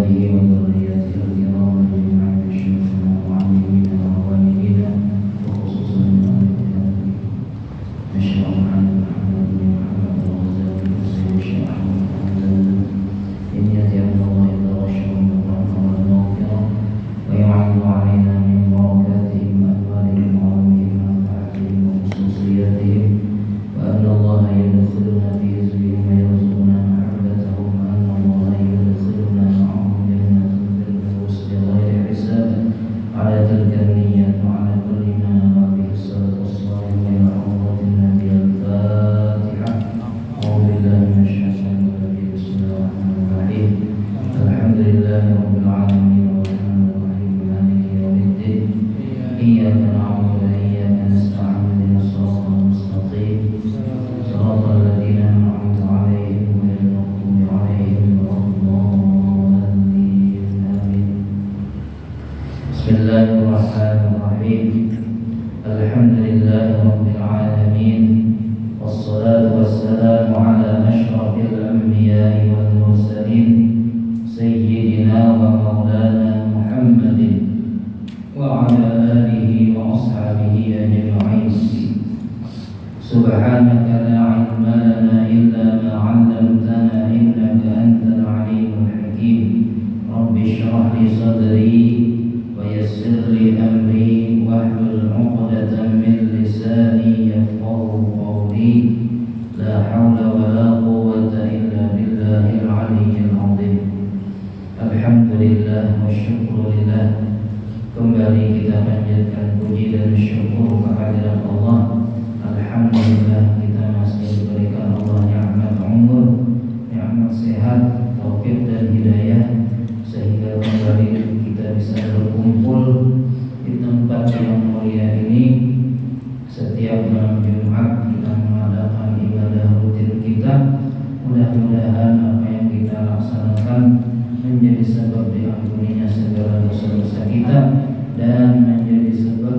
وأزواجه وذريته الكرام أجمعين شيوخنا ومعلمينا ووالدينا وخصوصا نشأ عن محمد بن محمد الغزالي وسيد الشيخ أحمد الغزالي إن يأتي أمر الله يتغشهم بالرحمة والمغفرة ويعين علينا من بركاتهم وأنوارهم وعلمهم ومنفعتهم وخصوصياتهم وأن الله يدخلنا في حزبهم ويرزقنا محبتهم وأن الله يدخلنا معهم جنة الفردوس بغير حساب على تلك النية وعلى كل ما نوى به الصلاة والسلام إلى حضرة النبي الفاتحة. أعوذ بالله من الشيطان الرجيم. بسم الله الرحمن الرحيم. الحمد لله رب العالمين الرحمن الرحيم مالك يوم الدين إياك نعبد وإياك نستعين اهدنا الصراط المستقيم صراط الذين أنعمت عليهم غير المغضوب عليهم ولا الضالين آمين. بسم الله الرحمن الرحيم. الحمد لله رب العالمين والصلاة والسلام على أشرف الأنبياء والمرسلين سيدنا ومولانا محمد وعلى آله وأصحابه أجمعين. سبحانك لا علم لنا إلا ما علمتنا إنك أنت العليم الحكيم. رب اشرح لي صدري ويسر لي أمري واحلل عقدة من لساني يفقهوا قولي. لا حول ولا قوة إلا بالله العلي العظيم. Alhamdulillah wa syukurillah. Kembali kita panjatkan puji dan syukur kehadirat Allah. Alhamdulillah kita masih diberikan Allah nikmat umur, nikmat sehat, taufik dan hidayah, sehingga kembali kita bisa berkumpul di tempat yang mulia ini. Setiap malam Jumat kita mengadakan ibadah rutin kita. Mudah-mudahan apa yang kita laksanakan menjadi sebab diampuninya segala dosa-dosa kita dan menjadi sebab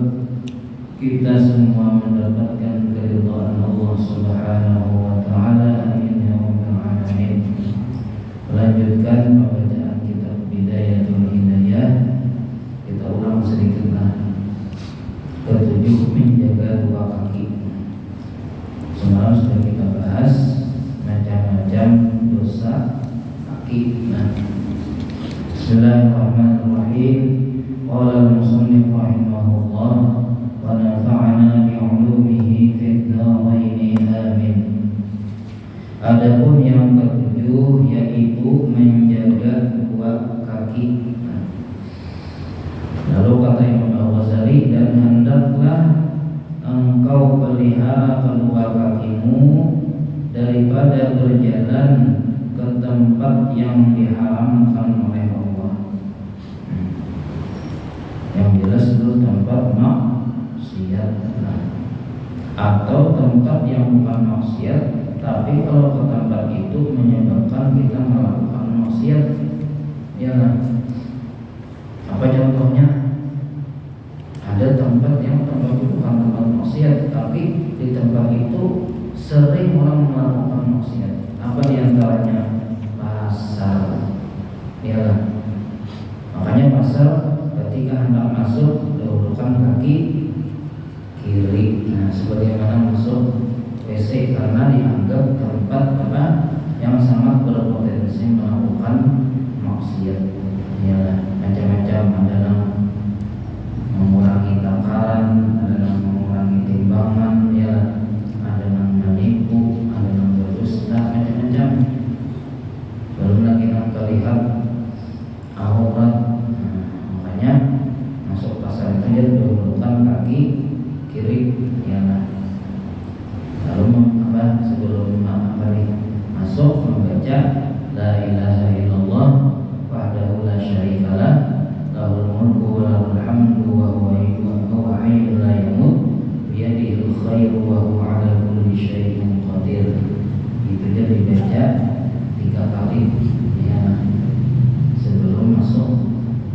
kita semua mendapatkan keridhaan Allah Subhanahu wa taala. Amin ya rabbal alamin. Melanjutkan pembacaan kitab Bidayatul Hidayah. Kita ulang sedikitlah. Ketujuh, menjaga dua kaki. Semalam sudah kita bahas macam-macam dosa kaki. Bismillahirrahmanirrahim. Qala al-musannif rahimahullah wa nafa'ana bi'ulumihi fid dharain amin. Adapun yang ketujuh yaitu menjaga dua kaki. Lalu kata Imam Al-Ghazali, dan hendaklah engkau pelihara kedua kakimu daripada berjalan ke tempat yang diharamkan oleh Allah. Yang jelas itu tempat maksiat, atau tempat yang bukan maksiat, tapi kalau ke tempat itu menyebabkan kita melakukan maksiat, ya kan? Apa contohnya? Ada tempat yang tempat itu bukan tempat maksiat, tapi di tempat itu sering orang melakukan maksiat. Apa diantaranya? Pasar, ya kan? Makanya pasar ketika hendak masuk dahulukan kaki kiri. Nah, sebagaimana masuk WC, karena dianggap tempat apa yang sangat berpotensi melakukan maksiat. Ya, macam-macam, ada yang mengurangi takaran, ada yang mengurangi timbangan, ya, ada yang menipu, ada yang berdusta, macam-macam. Belum lagi yang terlihat aurat. Makanya masuk pasar itu dia dahulukan kaki kiri, ya. Lalu sebelum masuk membaca la ilaha illallah wahdahu la syarikalah lahul mulku wa lahul hamdu wa huwa hayyun la yamut biyadihil khairu wa huwa ala kulli syai'in qadir. Itu dia dibaca 3 kali, ya, sebelum masuk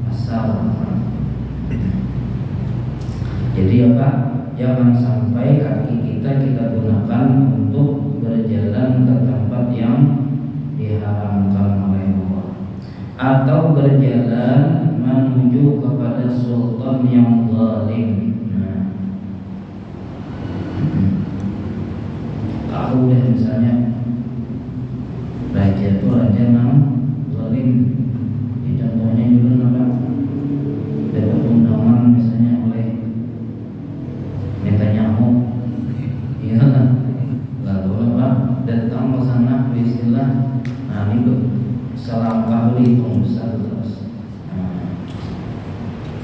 pasar. Jadi apa? Jangan sampai kaki kita gunakan untuk berjalan ke tempat yang diharamkan oleh Allah. atau berjalan menuju kepada sultan yang zalim. Nah, tahu deh misalnya raja itu raja yang zalim. Contohnya dulu apa? Dapat undangan misalnya oleh Netanyahu, ya lalu apa? Datang ke sana beristilah, nah itu selangkah berhitung besar terus.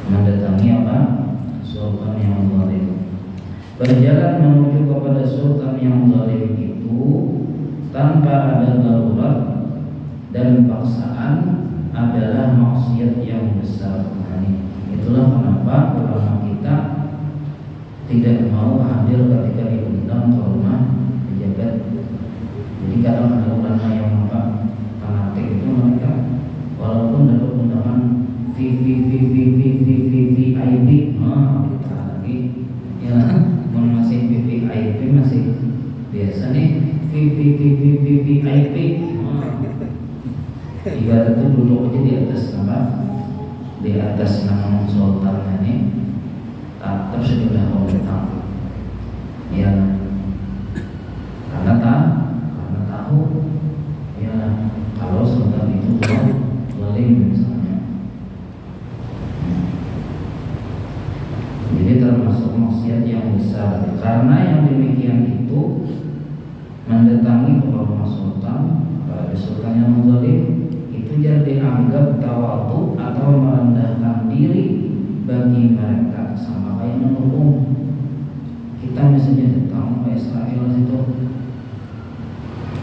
Mendatangi apa? Sultan yang zalim. Berjalan menuju kepada sultan yang zalim itu tanpa ada darurat dan paksaan adalah maksiat yang besar. Nah, itulah kenapa ulama kita tidak mau hadir ketika diundang ke rumah pejabat. Jadi kadang ada ulama yang fanatik itu, mereka walaupun dapat undangan VIP, kita lagi ya masih VIP masih biasa nih VIP. Ibarat itu duduk aja di atas apa? Di atas nama sultan ini, tetap sudah komentar. Ya, karena tahu ya kalau sultan itu zalim misalnya. Jadi termasuk maksiat yang besar. Karena yang demikian itu mendatangi ke rumah sultan, pada sultan yang zalim itu jadi dianggap tawadhu atau merendahkan diri bagi mereka, sama kayak mendukung kita misalnya datang ke Israel itu.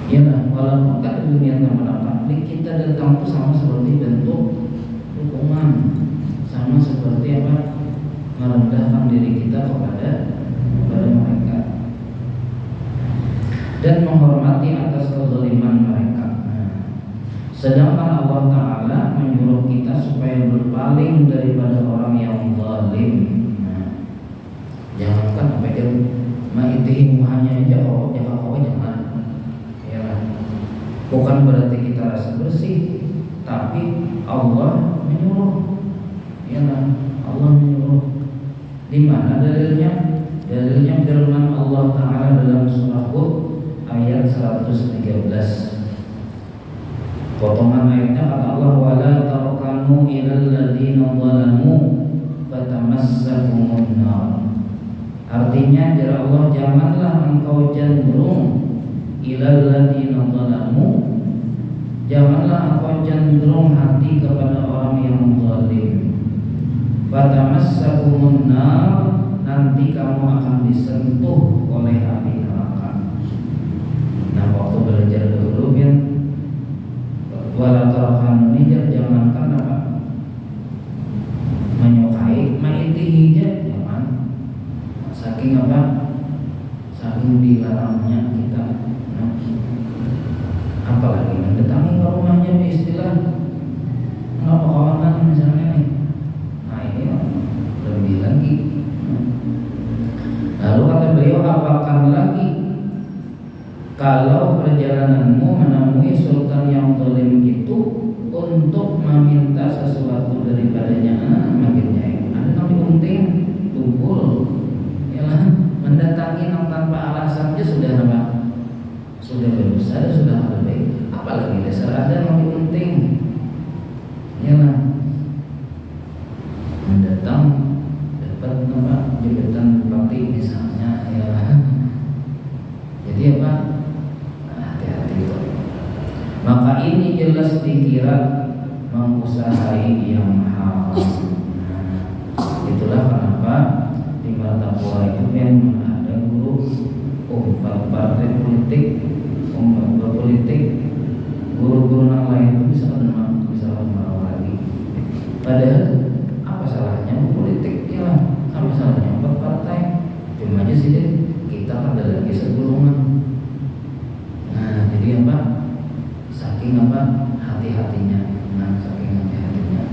Ya lah, walaupun tak dunia apa, kita datang itu sama seperti bentuk dukungan, sama seperti apa? Merendahkan diri kita kepada mereka dan menghormati atas kezaliman mereka. Sedangkan Allah Ta'ala menyuruh kita supaya berpaling daripada orang yang zalim. Jangankan sampai dia ma'itihim hanya jauh jangan. Ya, bukan berarti kita rasa bersih, tapi Allah menyuruh. Ya, Allah menyuruh. Di mana dalilnya? Dalilnya firman Allah Ta'ala dalam surah Hud ayat 113. Potongan ayatnya kata Allah, wala tarkanu ilal ladzina zalamu fatamassakumun nar. Artinya jara Allah, janganlah engkau cenderung ilal ladzina zalamu, janganlah engkau cenderung hati kepada orang yang zalim. Fatamassakumun nar, nanti kamu akan disentuh oleh api neraka. Nah, waktu belajar dulu kan wala tarakan ini jangankan apa menyukai ma'itihija, jangan saking apa, saking dilarangnya kita. Nah, apalagi mendatangi ke rumahnya istilah nggak kawanan misalnya nih. Nah, ini lebih lagi. Lalu kata beliau, apakan lagi kalau perjalananmu menemui sultan yang zalim itu untuk meminta sesuatu daripadanya, makinnya ada yang penting tumpul, ya mendatangi yang tanpa alasan aja sudah apa? Sudah berdosa, sudah baik. Apalagi dasar ada yang penting, ya mendatang dapat apa? Jabatan bupati misalnya, ya. Jadi apa? Maka ini jelas dikira mengusahai yang haram. Itulah kenapa di Martapura itu yang ada guru partai politik, berpolitik, guru-guru yang lain itu bisa menang lagi. Padahal apa salahnya politik? Ya, apa salahnya berpartai? Cuma aja sih deh, kita ada lagi segolongan. Nah, jadi apa? Saking apa hati-hatinya, saking hati-hatinya.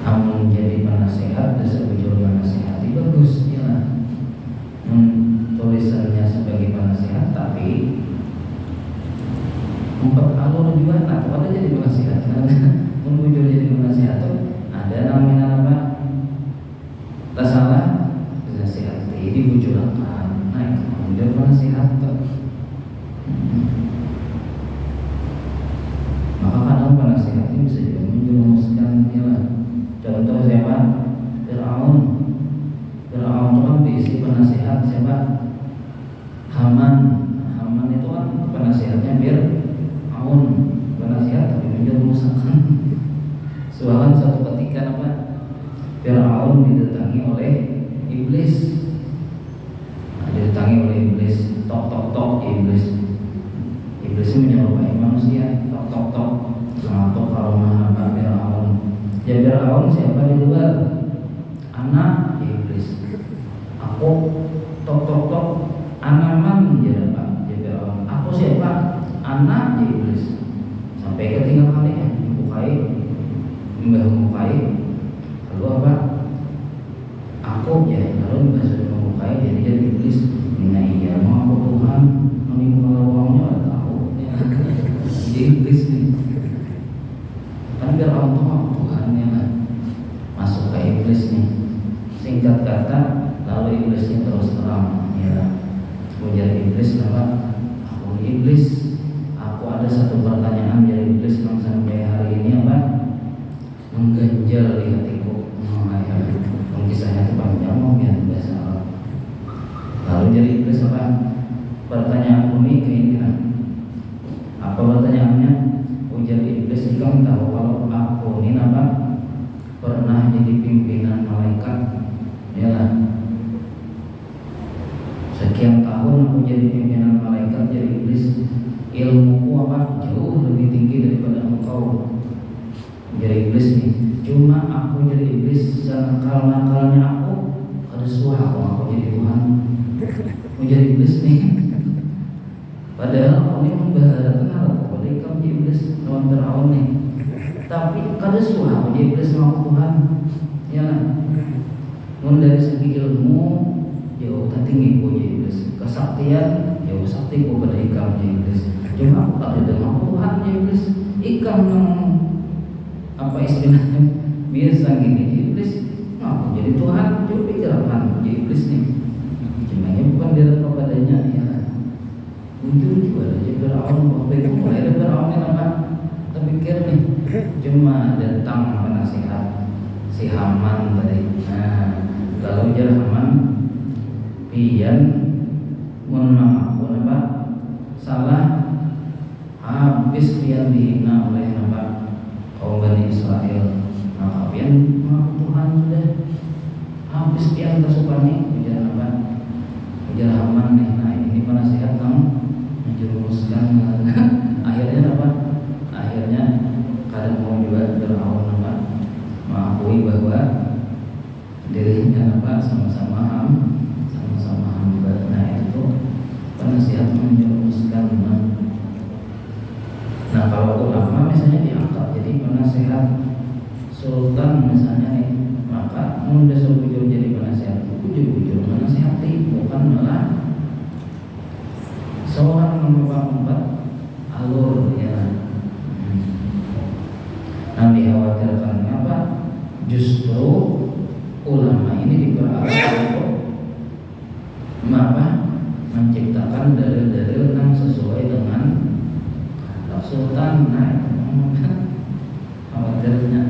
Amun jadi penasehat, dasar bujur menasehati bagus ya. Tulisannya sebagai penasehat, tapi empat alur juga atau ada jadi penasihat mengujuk jadi penasihat tuh ada namanya apa tak salah dinasihati dibujurkan nah itu menjadi penasihat tuh. Maka kadang penasihat ini bisa juga menjerumuskan lah. Contoh siapa? Fir'aun itu kan diisi penasihat siapa? Haman itu kan penasihatnya Fir'aun penasihat tapi menjerumuskan. Suatu ketika apa? Fir'aun didatangi oleh iblis. Didatangi oleh iblis, tok iblis. Iblis menyerupai manusia, tok mengatuk karomah anak Fir'aun. Ya Fir'aun siapa di luar? Anak iblis. Aku tok anak man ya Pak. Ya Fir'aun. Aku siapa? Anak iblis. Sampai ketiga kali membukai. Lalu apa? Aku ya lalu sudah membukai jadi iblis. Nah iya mau aku Tuhan menimu kalau uangnya ada tahu jadi iblis nih kan biar orang tua Tuhan ya kan masuk ke iblis nih singkat kata lalu iblisnya terus terang ya ujar iblis nama aku iblis aku ada satu pertanyaan dari iblis yang sampai hari ini apa mengganjal di hatiku kisahnya itu panjang mungkin bahasa Arab. Lalu jadi iblis apa? Pertanyaan ini keinginan. Apa pertanyaannya? Ujar iblis jika tahu kalau aku ini apa? Pernah jadi pimpinan malaikat. Yalah. Sekian tahun aku jadi pimpinan malaikat jadi iblis. Ilmuku apa? Jauh lebih tinggi daripada engkau. Jadi iblis nih. Cuma aku jadi iblis senakal-nakalnya aku ada suara aku jadi Tuhan. Mau jadi iblis nih. Padahal aku ini membaharakan hal kepada kaum iblis lawan Fir'aun nih. Tapi kada suara aku jadi iblis sama Tuhan. Ya kan? Mun dari segi ilmu jauh tertinggi aku jadi iblis. Kesaktian jauh sakti aku pada ikam jadi iblis. Cuma aku kada dengan Tuhan jadi iblis. Ikam yang apa istilahnya biasa gini iblis ngaku jadi Tuhan coba pikirkan jadi iblis nih cuma bukan dia kepadanya ya muncul juga ada Fir'aun waktu itu mulai ada Fir'aun yang apa terpikir nih cuma datang penasihat si Haman tadi nah lalu jadi Haman pian menang aku apa salah habis pian dihina oleh apa kaum Bani Israel. Maka pian Tuhan sudah habis pian tersupani ujar apa? Ujar Haman nih. Nah ini penasihat kamu menjerumuskan. Akhirnya apa? Akhirnya kadang mau juga Fir'aun apa? Mengakui bahwa dirinya apa? Sama-sama hamba. Nah itu penasihat menjerumuskan. Nah kalau ulama misalnya diangkat jadi penasihat sultan misalnya nih, maka mudah sebujur jadi penasihat bujur menasihati bukan malah seorang membawa alur ya. Nah dikhawatirkan apa? Justru ulama ini diperalihkan untuk menciptakan dalil-dalil yang sesuai dengan sultan. Nah khawatirnya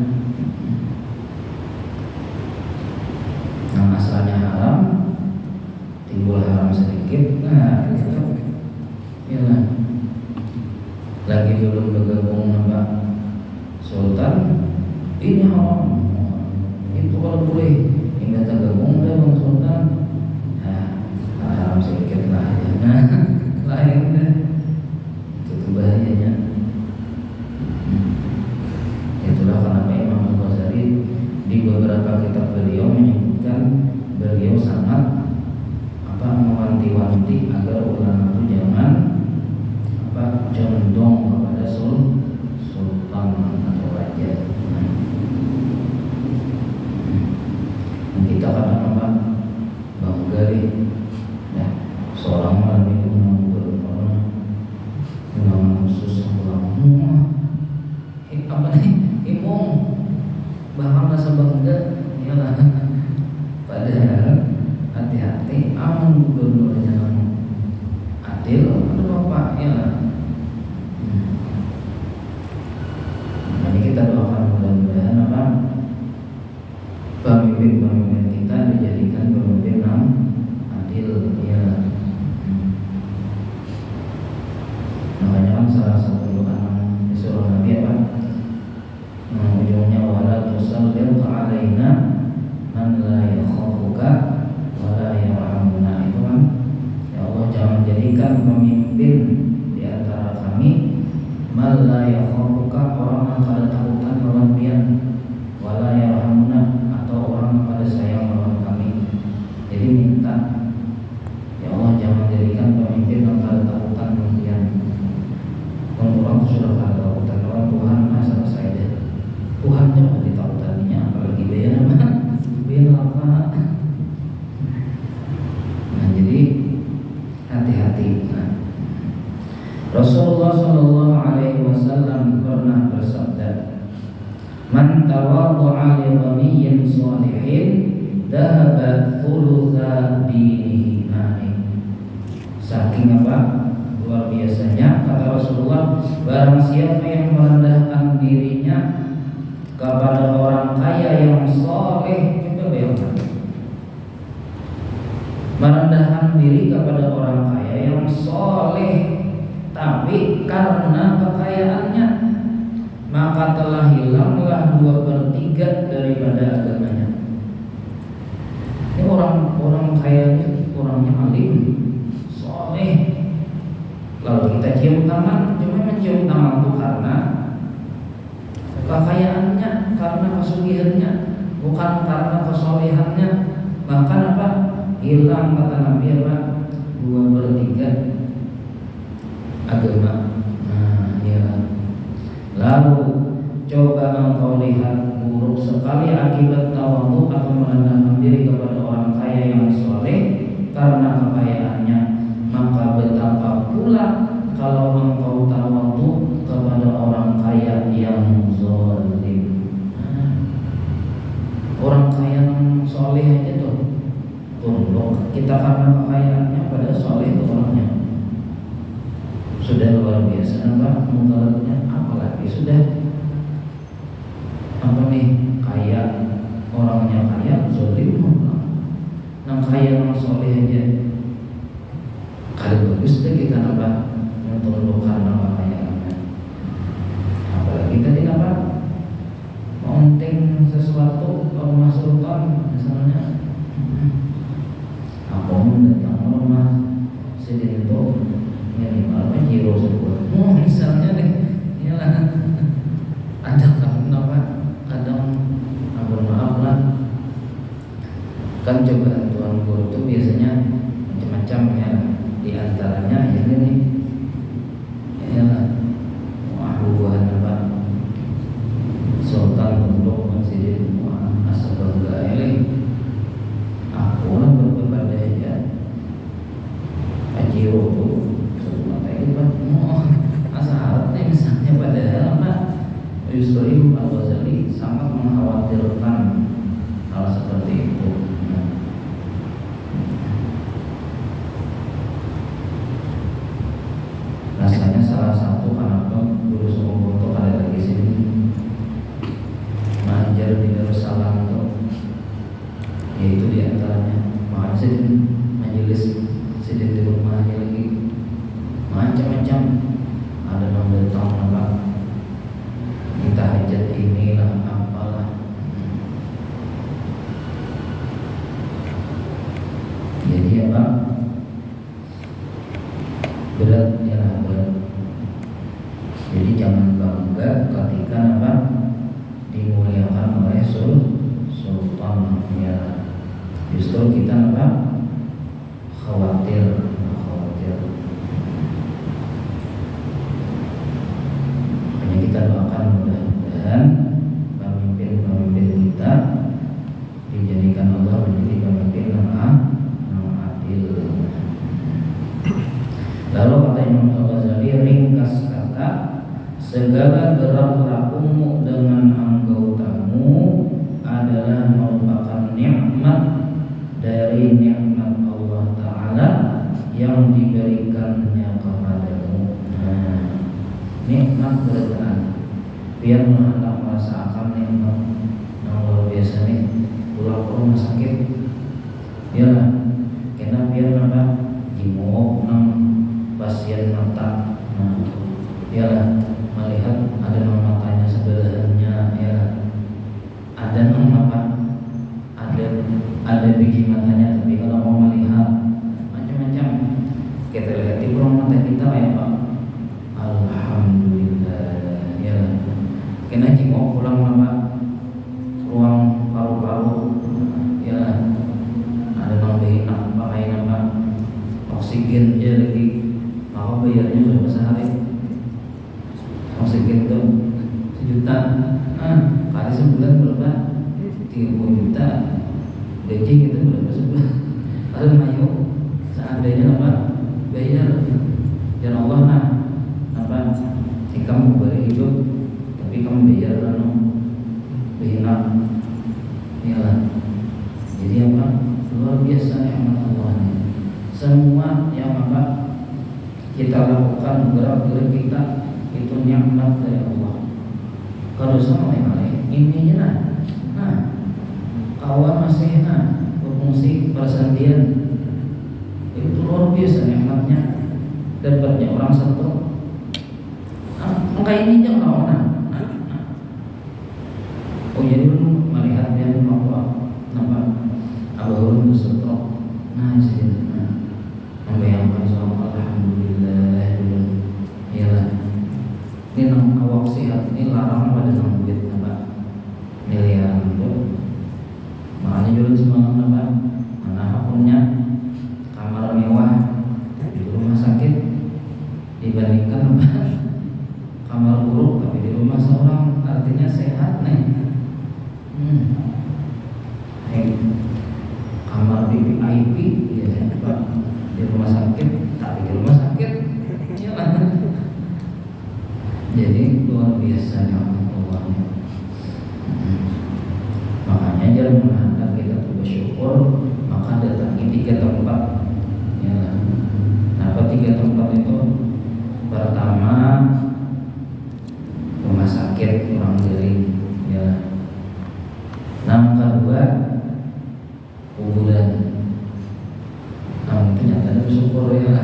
yang asalnya haram timbul haram sedikit. Nah itu ya lagi belum bergabung apa sultan ini haram itu kalau boleh hingga tergabung udah bang sultan nah haram sedikit lah ya. Nah lain deh itu bahayanya. Itulah kenapa Imam Al-Ghazali di beberapa kitab beliau menyebutkan beliau sangat mewanti-wanti agar ulama itu jangan condong kepada sultan atau raja. Kita kadang bangga nih ya seorang orang itu mengumpulkan orang khusus amun gubernurnya adil, aduh bapak ya. Jadi kita doakan mudah-mudahan apa pemimpin-pemimpin kita dijadikan pemimpin yang adil ya. Makanya kan salah satu doa disuruh Nabi apa? Ujungnya wala tusallil alaina man la yakhafuka wa la yarhamuna, itu kan ya Allah jangan jadikan pemimpin di antara kami man la yakhafuka, orang yang kada takutan melawan pian, wa la yarhamuna, atau orang yang kada sayang melawan kami. Jadi minta ya Allah jangan jadikan pemimpin yang kada takutan melawan pian. Orang sudah kada takutan melawan Tuhan, masa saya deh Tuhan jangan ditakutaninya, apalagi bayar apa? Bayar apa? Nah jadi hati-hati. Nah, Rasulullah Shallallahu Alaihi Wasallam pernah bersabda, "Man tawaddu'a li ghaniyyin shalihin, dhahabat thulutha dinihi." Nah, saking apa? Luar biasanya kata Rasulullah, barang siapa yang merendahkan dirinya kepada orang kaya yang soleh, coba bayangkan, merendahkan diri kepada orang kaya yang soleh, tapi karena kekayaannya maka telah hilanglah 2/3 daripada agamanya. Ini orang kaya ini orangnya alim, soleh, lalu kita cium tangan, cuma mencium tangan itu karena kekayaannya, karena kesugihannya, bukan karena kesolehannya. Bahkan apa? Hilang kata Nabi apa? 2/3 agama. Nah, ya. Lalu coba engkau lihat buruk sekali akibat tawadhu atau merendahkan diri kepada orang kaya yang soleh karena kekayaannya, maka betapa pula kalau engkau tawadhu kepada orang kaya yang zalim. Orang kaya yang soleh aja tuh tunduk kita karena kekayaannya, pada soleh itu orangnya sudah luar biasa apa mudaratnya, apalagi sudah apa nih kaya, orangnya kaya zalim, nang kaya yang soleh aja kalau bagus deh kita apa tunduk karena kekayaannya. Apalagi tadi apa penting sesuatu rumah sultan misalnya, apa datang rumah sedih itu minimal apa kilo sebuah misalnya nih, iyalah ada kamu apa kadang maaf lah kan cobaan Tuhan Guru itu biasanya macam-macam ya, diantaranya ya ini iyalah hubungan apa sultan untuk masjid astagfirullah aku orang berbeda aja ajiro tuh semua itu kan asalnya misalnya padahal apa Yusuf Al-Ghazali sangat mengkhawatirkan hal seperti itu. Rasanya salah satu kenapa Guru Sumbu untuk ada lagi sini mengajar di Darussalam tuh, yaitu diantaranya makanya sedih majelis sedih di rumahnya lagi macam-macam, ada yang datang apa minta hajat inilah apalah. Jadi apa berat ya berat. Jadi jangan bangga ketika apa dimuliakan oleh sultan ya, justru kita apa khawatir. Makanya kita doakan mudah-mudahan pemimpin-pemimpin kita dijadikan Allah menjadi pemimpin yang adil. Lalu kata Imam Al-Ghazali ringkas kata, segala gerak lakumu dengan anggotamu adalah merupakan nikmat dari nikmat Allah yang diberikannya kepadamu. Nikmat berkenaan biar hendak merasakan nikmat yang luar biasa nih. Pulang ke rumah sakit ya kena biar nambah jimok nang pasien mata ya melihat ada nang matanya sebelahnya ya ada nang apa ada biji matanya, tapi kalau mau melihat macam-macam kita lihat di ruang mata kita ya Pak. Alhamdulillah ya kena jengok pulang lama ruang paru-paru ya ada nambahin pakai nama oksigen aja lagi apa bayarnya berapa sehari oksigen tuh 1 juta kali sebulan berapa 30 juta gaji kita berapa sebulan lalu ayo seandainya apa bayar dan Allah apa si kamu boleh hidup tapi kamu bayar kan bayar ya jadi apa luar biasa nikmat Allah semua yang apa kita lakukan gerak-gerik kita itu nikmat dari Allah. Kalau sama yang lain intinya awal masih berfungsi persendian itu luar biasa nikmatnya dapatnya orang satu angka ini jangan lawan jadi belum melihat dia nampak Abu Hurairah itu setrok membayangkan soal alhamdulillah ya ini nang awak sehat ini larang pada nang duit apa miliaran itu makanya jual semua apa mana punya kamar mewah di rumah sakit dibandingkan apa kamar buruk tapi di rumah seorang artinya sehat nih kamar VIP ya Pak di rumah sakit tapi di rumah sakit ya jadi luar biasa Allah makanya jangan mengharap kita bersyukur maka datangi 3 tempat ya apa 3 tempat itu pertama rumah sakit orang Giring ya yang kedua kuburan itu nyatanya bersyukur ya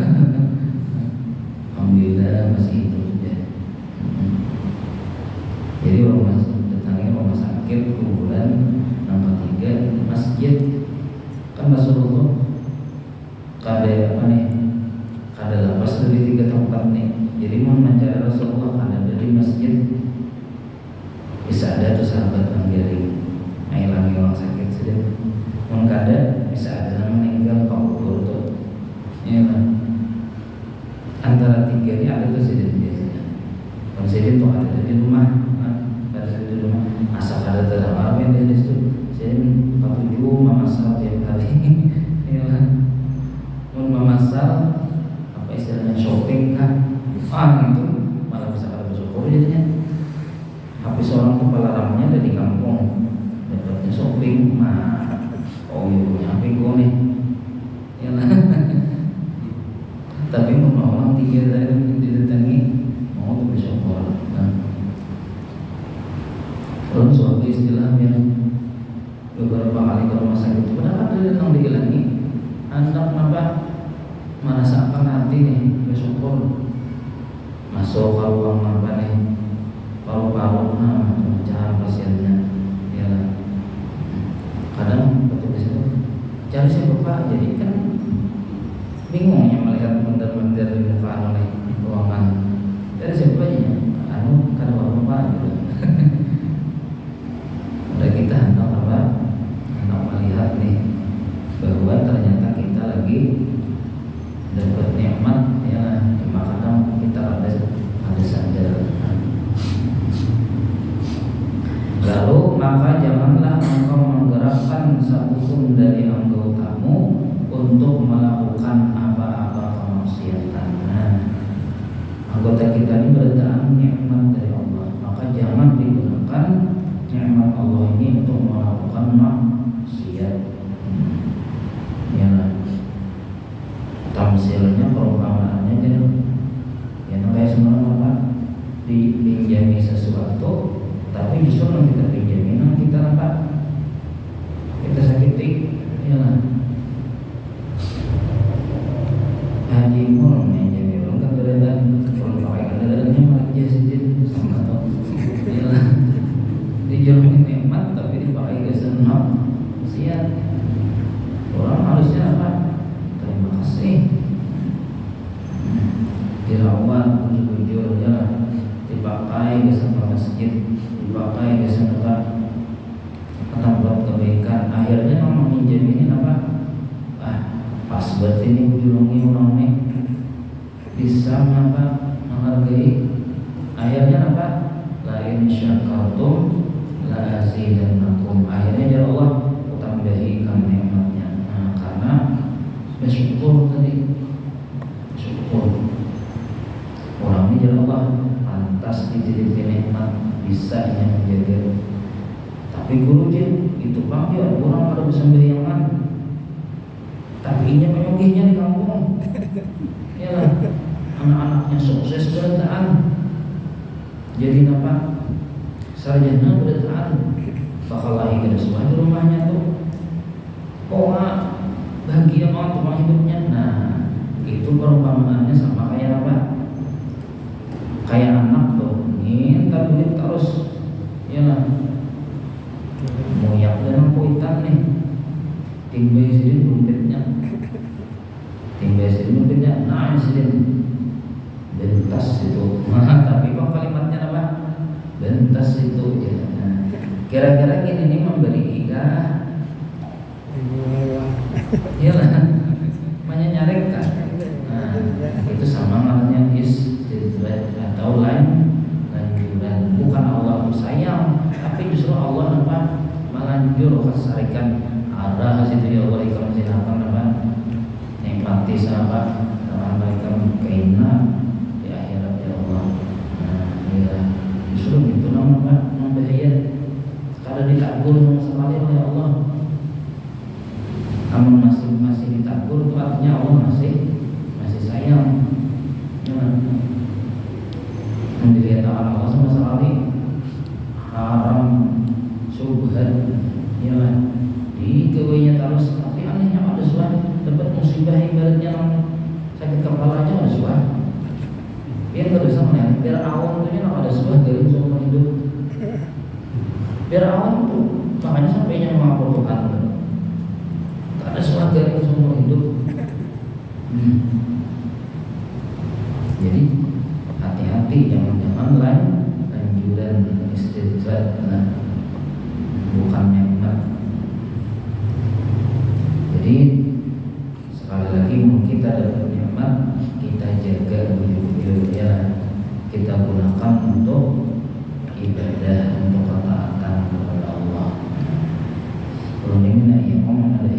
alhamdulillah masih hidup ya jadi datangi rumah sakit kuburan yang ketiga masjid kan Rasulullah kada apa nih kada lepas dari 3 tempat nih jadi mau mencari Rasulullah kada dari masjid bisa ada tuh sahabat Giring lagi orang sakit sudah mengkada bisa ada yang meninggal kau kubur tuh ya kan antara 3 ini ada presiden biasanya presiden tuh ada di rumah ada di rumah asal ada terang yang dari situ saya patuju memasal tiap hari ya kan memasal apa istilahnya shopping kan itu malah bisa ada bersyukur jadinya habis seorang kepala ramanya ada di kampung dapatnya shopping nyampe gue nih ya lah tapi mau orang 3 dari didatangi mau bersyukur kalau suatu istilah yang beberapa kali ke rumah sakit padahal ada yang dihilangi anda kenapa merasakan hati nih bersyukur masuk ke ruang apa nih paru-paru macam pasiennya ya lah kadang petugas itu cari siapa Pak jadi kan bingung ya melihat mondar-mandir di muka oleh ruangan dari siapa aja kada apa-apa gitu udah kita hendak melihat nih bahwa ternyata kita lagi dapat nikmat ya maka kadang kita ada sadar lalu maka janganlah engkau menggerakkan satupun dari anggotamu untuk melakukan apa-apa kemaksiatan tamsilnya perumpamaannya jadi ya kayak sebenarnya apa dipinjami sesuatu tapi justru yang kita pinjami kita apa kita sakiti ya lah haji pun menjadi orang kan terlihat orang pakai kendaraannya malah jasidin sama atau ya lah dijamin nikmat tapi dipakai ke senang siap orang harusnya apa terima kasih dirawat jujur ya dipakai ke sama masjid dipakai ke sana tempat kebaikan akhirnya orang menjamin apa pas buat ini menjulungi orang ini bisa apa menghargai akhirnya apa lain syakartum la azidannakum akhirnya ya Allah tambahi kami nikmatnya karena bersyukur tadi syukur orang ini ya Allah pantas dijadikan nikmat bisa yang menjaga tapi guru dia itu bang dia orang pada bisa bayangkan tapi ini penyogihnya di kampung ya lah anak-anaknya sukses berataan jadi apa sarjana berataan bakal lagi ke sekolah di rumahnya tuh bahagia banget rumah hidupnya nah itu perumpamaannya sama kayak apa kayak anak tuh minta duit terus ya lah moyak dengan kuitan nih timbe sidin dompetnya nah sidin bentas itu tapi kok kalimatnya apa bentas itu ya. Nah, kira-kira gini nih memberi hikah iyalah menyaringkan nah itu sama maknanya istidrat atau lanjuran bukan Allah sayang tapi justru Allah apa melanjur kesarikan arah situ ya Allah ikram silakan apa nikmati sahabat sama mereka keinginan di akhirat ya Allah nah ya justru itu namanya membahaya kalau ditakbur sekali oleh Allah namun masih ditakbur itu artinya Allah masih sayang yang dilihat Allah sama sekali haram subhat ya di kewenya terus tapi anehnya ada suara dapat musibah ibaratnya sakit kepala aja ada suara biar nggak bisa melihat biar awam tuh ada suara dari seumur hidup biar awam tuh makanya sampai yang mengaku Tuhan tak ada suara dari seumur hidup jadi hati-hati jangan lanjuran istidrat bukan nikmat. Jadi sekali lagi kita dapat nikmat kita jaga bujur-bujurnya kita gunakan untuk ibadah untuk ketaatan kepada Allah. Belum ini yang ngomong ada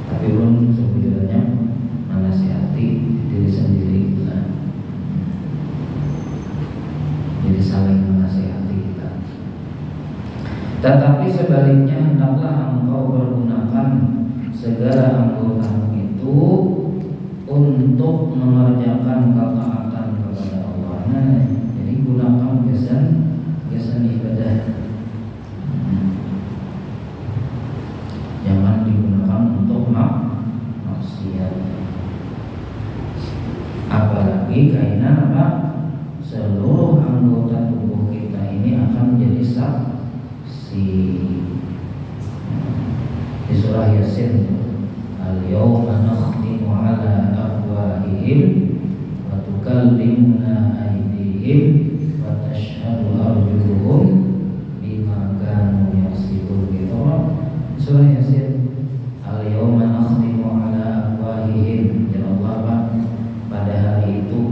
tapi belum sebujurnya menasihati diri sendiri jadi saling menasihati kita. Tetapi sebaliknya hendaklah engkau pergunakan segala anggotamu itu untuk mengerjakan ketaatan kepada Allah. Nah, jadi gunakan kesan ibadah. Jangan digunakan untuk maksiat. Apalagi karena apa? Seluruh anggota tubuh kita ini akan menjadi saksi. Di surah Yasin, al-yawma nakhtimu ala afwahihim wa tukallimuna aydihim wa tashhadu arjuluhum bima kanu yaksibun. Gitu surah Yasin, al-yawma nakhtimu ala afwahihim. Ya Allah, pada hari itu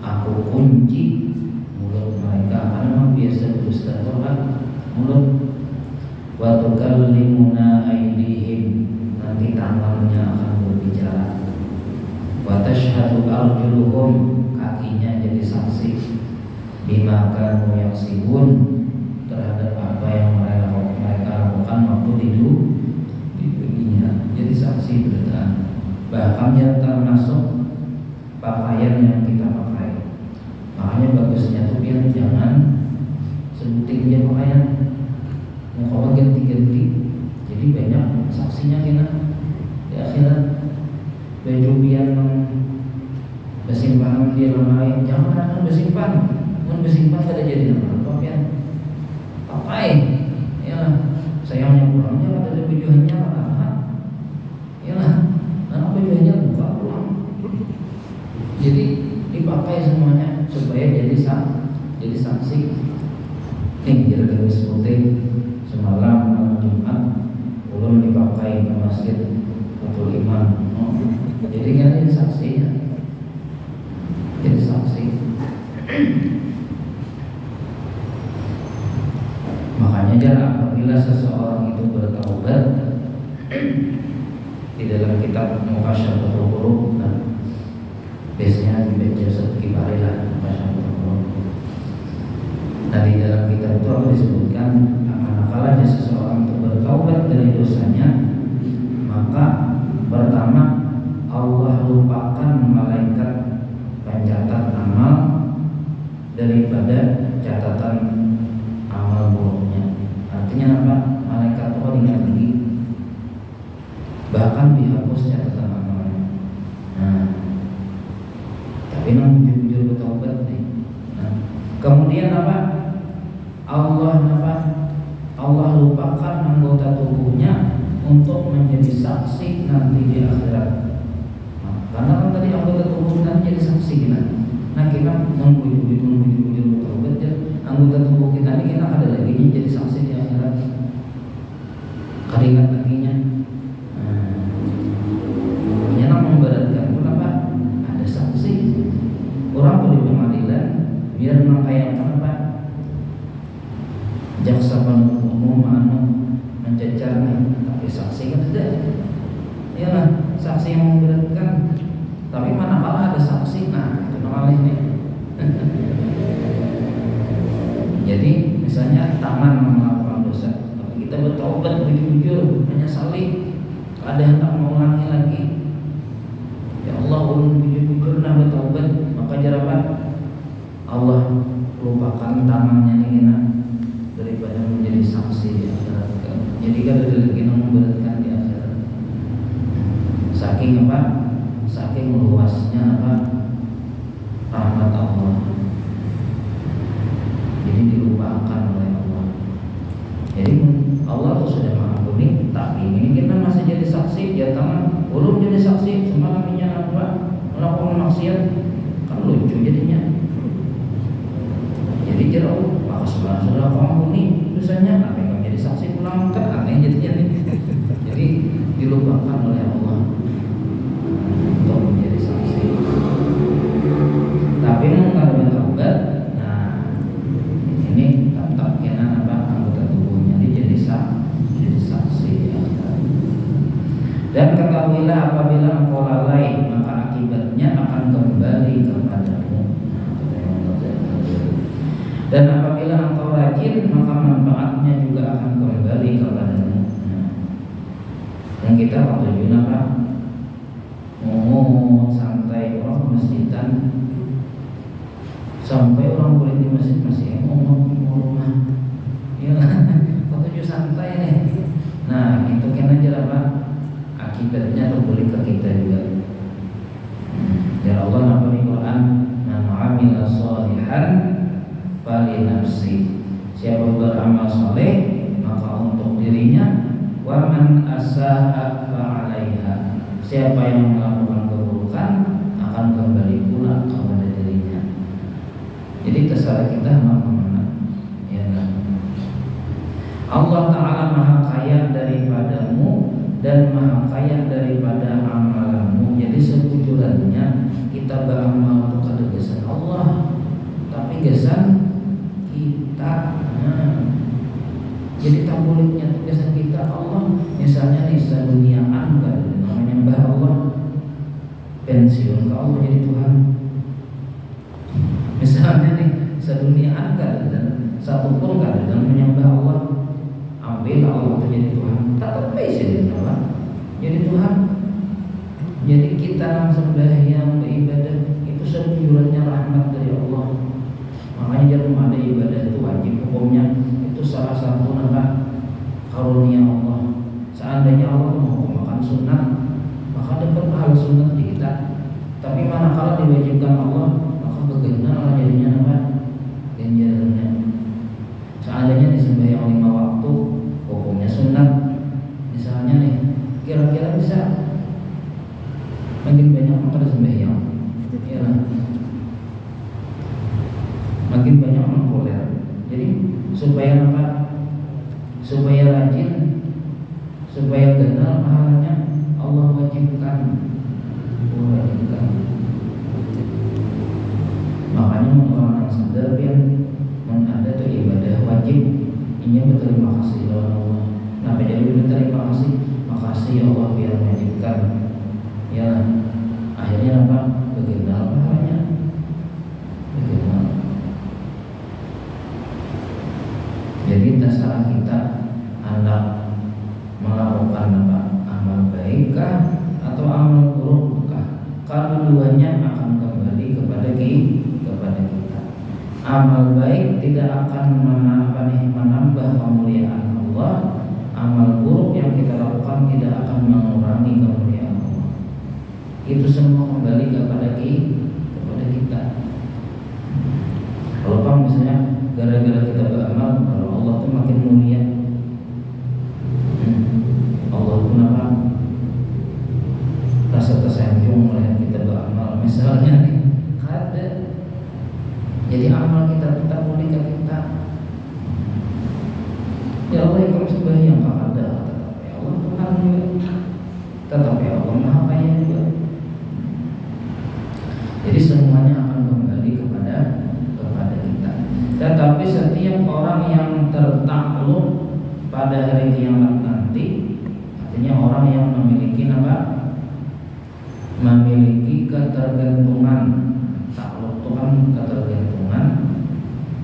aku kunci mulut mereka karena memang biasa berdusta Tuhan mulut. Wa tukallimuna aydihim, nanti tangannya akan berbicara. Wa tashhadu arjuluhum, kakinya jadi saksi. Bima kanu yaksibun, terhadap apa yang mereka lakukan waktu di dunia. Jadi saksi berita. bahkan dia termasuk pakaian yang kita pakai. Makanya bagusnya tuh biar jangan sebutin dia pakaian, kalau ganti-ganti, jadi banyak saksinya kita di akhirat. Baju biar bersimpan dia lemari, jangan bersimpan, kada jadi nama pakaian pakai, ya sayangnya pulangnya ada bajuannya ya karena bajuannya buka pulang, jadi dipakai semuanya supaya jadi saksi. Nih jadi garis putih semalam malam Jumat belum dipakai ke masjid Fathul Iman, jadi kan jadi saksinya, jadi saksi. Makanya jangan apabila seseorang itu bertaubat di dalam kitab Muqasyaratul Qulub, biasanya dibaca sekali lah Muqasyaratul Qulub. Nah di dalam kitab itu disebutkan manakala seseorang itu bertaubat dari dosanya, maka pertama Allah lupakan malaikat pencatat amal daripada catatan amal buruknya. Artinya apa? Malaikat itu ingat lagi, bahkan dihapus catatan amalnya. Nah, tapi memang jujur bertaubat nih. Nah, kemudian apa? Allah lupakan anggota tubuhnya untuk menjadi saksi nanti di akhirat. Nah, karena kan tadi anggota tubuh kita jadi saksi kita. Nah kita menguji bertaubat ya, anggota tubuh kita ini kita ada lagi jadi saksi di akhirat. Keringat laginya. Ini memberatkan. Kenapa? Ada saksi. Orang kalau di pengadilan biar mengkayakan apa? Jaksa penuntut umum mencecar nih, tapi saksi kan tidak. Iyalah saksi yang memberatkan. Tapi manakala ada saksi, nah itu namanya ini. Jadi misalnya taman melakukan dosa, tapi kita bertobat jujur menyesali, ada yang tak mengulangi lagi. Ya Allah, ulun jujur bertobat, maka jarapan Allah lupakan tamannya ini daripada menjadi saksi di akhirat. Jadi kan ada lagi yang memberatkan di akhirat. Saking apa? Saking luasnya apa? Rahmat Allah. Jadi dilupakan oleh Allah. Jadi Allah tuh sudah mengampuni, tapi ini kita masih jadi saksi. Dia tangan, belum jadi saksi semalam ini apa? Melakukan maksiat, kan lucu jadinya. Jadi jauh, maka sudah mengampuni dosanya, apa yang jadi saksi pulang kan aneh jadinya nih. Jadi dilupakan oleh Allah untuk menjadi saksi. Tapi kalau bertobat, nah ini tetap kena apa anggota tubuhnya ini jadi saksi. Dan ketahuilah apabila engkau lalai, maka akibatnya akan kembali kepadamu. Dan apabila engkau rajin, maka manfaatnya juga akan kembali kepadamu. Dan kita waktu Juna Pak ngomong santai orang ke masjidan, sampai orang kulit di masjid masih ngomong rumah, ya waktu santai nih. Nah itu kan aja apa akibatnya terbalik ke kita juga. Ya Allah nama di Quran, man amila sholihan fali nafsi. Siapa beramal soleh maka untuk dirinya, wa man asaa fa 'alaiha. Siapa yang melakukan keburukan akan kembali pula kepada dirinya. Jadi terserah kita mau kemana. Ya kan? Allah Ta'ala maha kaya daripadamu dan maha kaya daripada amalanmu. Jadi sebujurannya kita beramal kepada gesan Allah, tapi gesan kita. Jadi tabuliknya tugasan kita Allah. Misalnya di seduniaan kan namanya nyembah Allah, pensiun ke Allah jadi Tuhan. Misalnya nih seduniaan kan dan satu pun kan dalam menyembah Allah, ambil Allah itu jadi Tuhan, tak terpaksa jadi Tuhan. Jadi Tuhan Jadi kita sembahyang beribadah itu sejujurnya rahmat dari Allah. Makanya jangan ada ibadah itu wajib hukumnya, itu salah satu nama karunia Allah. Seandainya Allah menghukumkan sunat, maka dapat pahala sunat di kita. Tapi manakala diwajibkan Allah, maka bagaimana jadinya nama ganjarannya. Seandainya disembahyang 5 waktu, hukumnya sunat. Misalnya nih, kira-kira bisa makin banyak maka sembahyang, ya, makin banyak mengkoler. Jadi supaya apa? Supaya rajin, supaya kenal pahalanya, Allah wajibkan. Makanya orang yang sadar yang ada tuh ibadah wajib, ini berterima kasih kepada Allah. Nah, jadi berterima kasih, makasih ya Allah biar wajibkan. Ya, akhirnya apa? Bagaimana pahalanya? Bagaimana? Jadi terserah kita hendak melakukan apa? Amal baikkah atau amal burukkah? Keduanya akan kembali kepada kita. Amal baik tidak akan menambah kemuliaan Allah. Amal buruk yang kita lakukan tidak akan mengurangi kemuliaan Allah. Itu semua kembali kepada kita. Kalau kamu misalnya gara-gara kita beramal, kalau Allah tuh makin mulia, Allah tuh apa? Rasa tersanjung melihat kita beramal, misalnya nih, ada. Jadi amal kita tetap mulia kita. Ya Allah, kamu sembahyang ada, tetapi Allah Tuhan juga, tetapi Allah Maha Kaya juga. Jadi semuanya akan kembali kepada kita. Tetapi setiap orang yang tertakluk pada hari kiamat nanti, artinya orang yang memiliki apa? Memiliki ketergantungan. Takluk itu kan ketergantungan.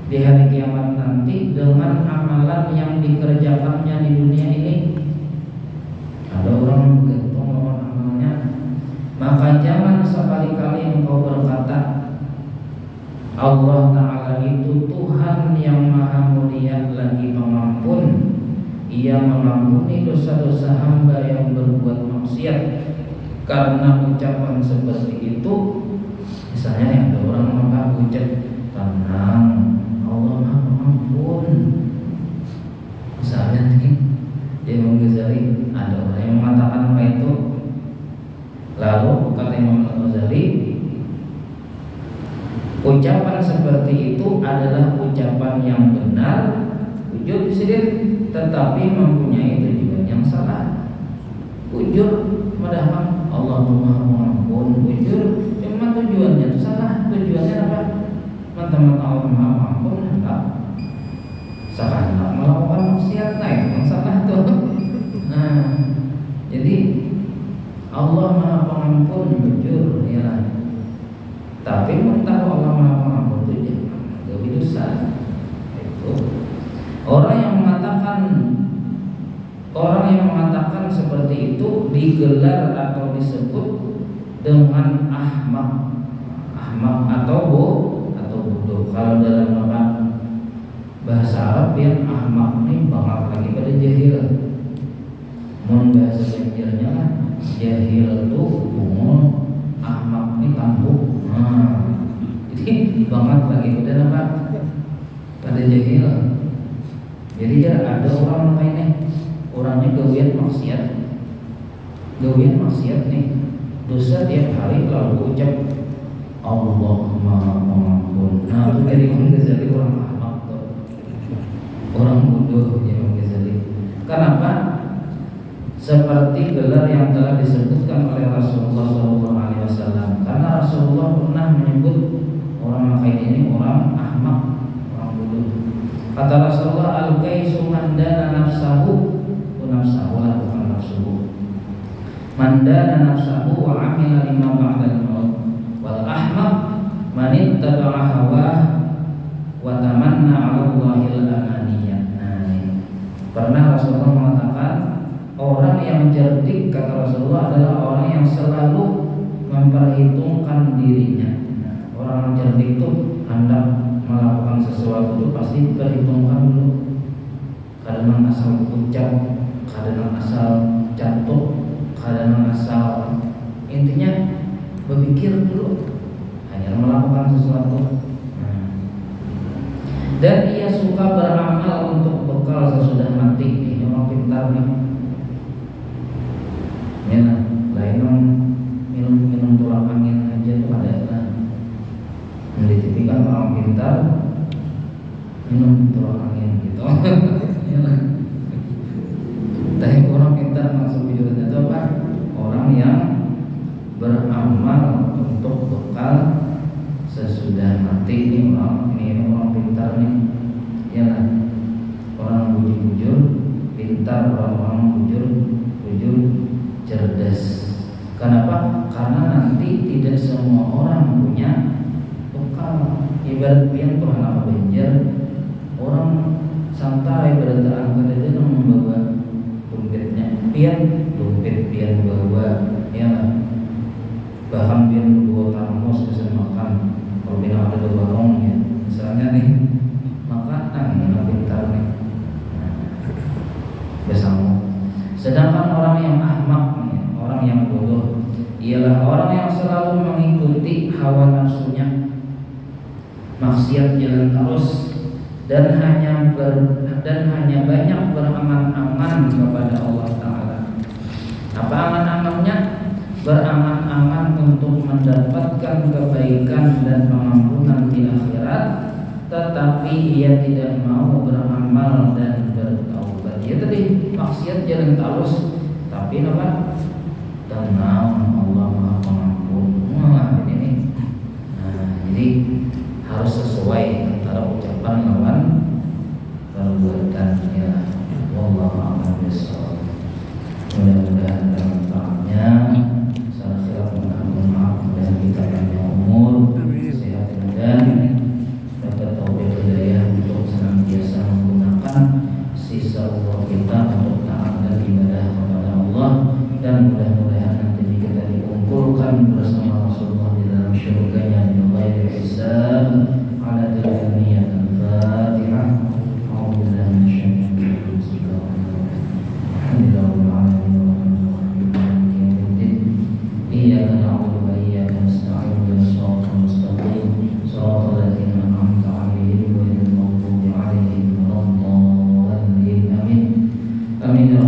Di hari kiamat nanti dengan amalan yang dikerjakannya di dunia ini, ada orang bergantung dengan amalnya. Maka jangan sekali-kali engkau berkata Allah Ta'ala itu Tuhan yang maha mulia lagi pengampun. Ia mengampuni dosa-dosa hamba yang berbuat maksiat. Karena ucapan seperti itu, misalnya nih ada orang maka ucap tenang, Allah maha pengampun. Misalnya nih Imam Ghazali, ada orang yang mengatakan apa itu. Lalu kata Imam Ghazali, ucapan seperti itu adalah ucapan yang benar, jujur disediir, tetapi mempunyai tujuan yang salah. Jujur padahal Allah Maha Pengampun, jujur cuma tujuannya itu salah. Tujuannya apa? Teman-teman Allah Maha Pengampun hendak sekarang melakukan maksiat, nah itu yang salah tuh. Nah, jadi Allah Maha Pengampun, jujur, ya. Tapi mentah Allah Maha Pengampun itu jangan lebih dosa. Itu orang yang mengatakan seperti itu digelar atau disebut dengan ahmak atau bodoh. Kalau dalam bahasa Arab yang ahmak ini banget lagi pada jahil. Mun bahasa ganjarnya lah, jahil itu bungul, ahmak ini kampung. Jadi banget lagi pada jahil. Jadi ada orang lainnya, orangnya gawian maksiat nih, dosa tiap hari lalu ucap Allah Maha Pengampun. Nah itu jadi Imam Ghazali orang ahmak tuh, orang bodoh ya Imam Ghazali. Kenapa? Seperti gelar yang telah disebutkan oleh Rasulullah SAW. Karena Rasulullah pernah menyebut orang kayak ini orang ahmak, orang bodoh. Kata Rasulullah, al-kaisu man dana nafsahu lah, bukan nafsuhu. Man dana nafsahu wa amila lima ba'dal maut. Wal ahmaq man ittaba'a hawah wa tamanna 'ala Allahil amaniyah. Nah, pernah Rasulullah mengatakan orang yang cerdik, kata Rasulullah, adalah orang yang selalu memperhitungkan dirinya. Nah, orang cerdik itu hendak melakukan sesuatu itu pasti perhitungkan dulu. Kadang asal ucap, kadang asal jatuh, kadang asal, intinya berpikir dulu hanya melakukan sesuatu. Dan ia suka beramal untuk bekal sesudah mati. Ini orang pintar nih. Ya, lain minum tulang angin aja tuh ada kan. Di TV kan orang pintar minum tulang angin gitu. Ya, tapi orang pintar masuk videonya itu apa? Orang yang beramal untuk bekal sesudah mati. Ini orang pintar nih, ya kan? Orang bujur pintar, orang bujur cerdas. Kenapa? Karena nanti tidak semua orang punya bekal. Ibarat pian Tuhan apa benjer, orang santai berdarah dia membawa dompetnya, dompet pian bawa, ya kan? Bahkan pian bawa termos bisa makan. Kalau bilang ada warung ya, misalnya nih, maka ini orang pintar nih, bersama. Sedangkan orang yang ahmak nih, orang yang bodoh, ialah orang yang selalu mengikuti hawa nafsunya, maksiat jalan terus, dan hanya banyak berangan-angan kepada Allah Ta'ala. Apa angan-angannya? Berangan-angan untuk mendapatkan kebaikan dan pengampunan di akhirat, tetapi ia tidak mau beramal dan bertaubat. Ya tadi maksiat jalan terus, tapi apa? Tenang, Allah Maha Pengampun. Wah, ini. Nah, jadi harus sesuai antara ucapan lawan perbuatan. Ya, wallahu a'lam bishawab. Mudah-mudahan manfaatnya. Dan kita panjang umur, sehat dan dapat taufik hidayah untuk senantiasa menggunakan sisa umur kita untuk taat dan ibadah kepada Allah, dan mudah-mudahan nanti kita dikumpulkan bersama Rasulullah di dalam syurganya di ghairi hisab. Ala tilkaniyat al-Fatihah. A'udzubillahi minasyaitonir rajim. Alhamdulillahirabbil alamin. Iyyaka na'budu Amin.